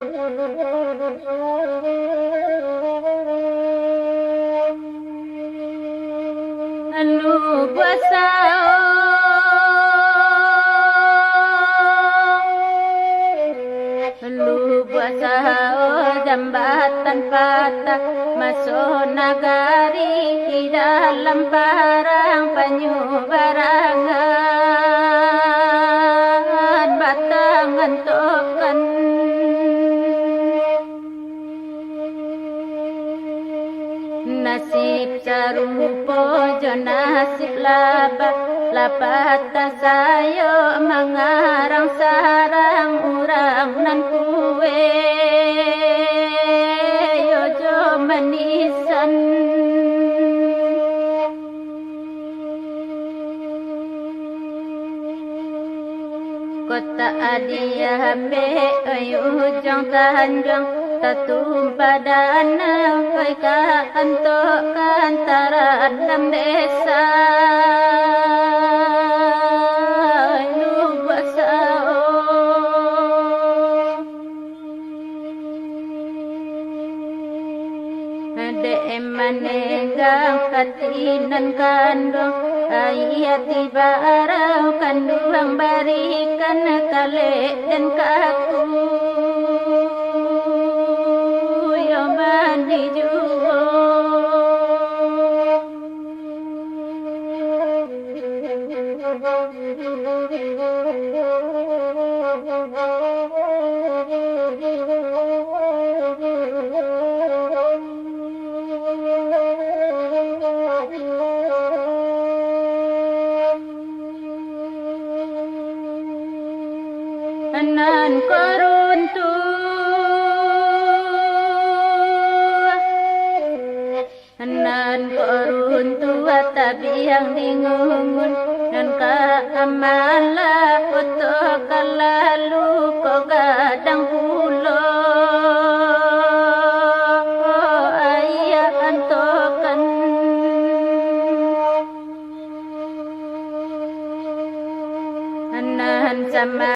Lu puasa jambatan patah masuk nagari di dalam barang penyubarangan batangan tokan nasib sarupo jo nasib lapata sayo mangarang sarang urang nan kuwe yo jo manisan kota adia be ayu jang tanjang tatumpadana kai ka anto kantara dalam desa lu basao ade emanengang katinan kandung ayati barau kandung barikan kale dan kaku Anan koruntu tapi yang dingungun dan kamala foto kalalu ko gadang pulo ayah antokan anan sama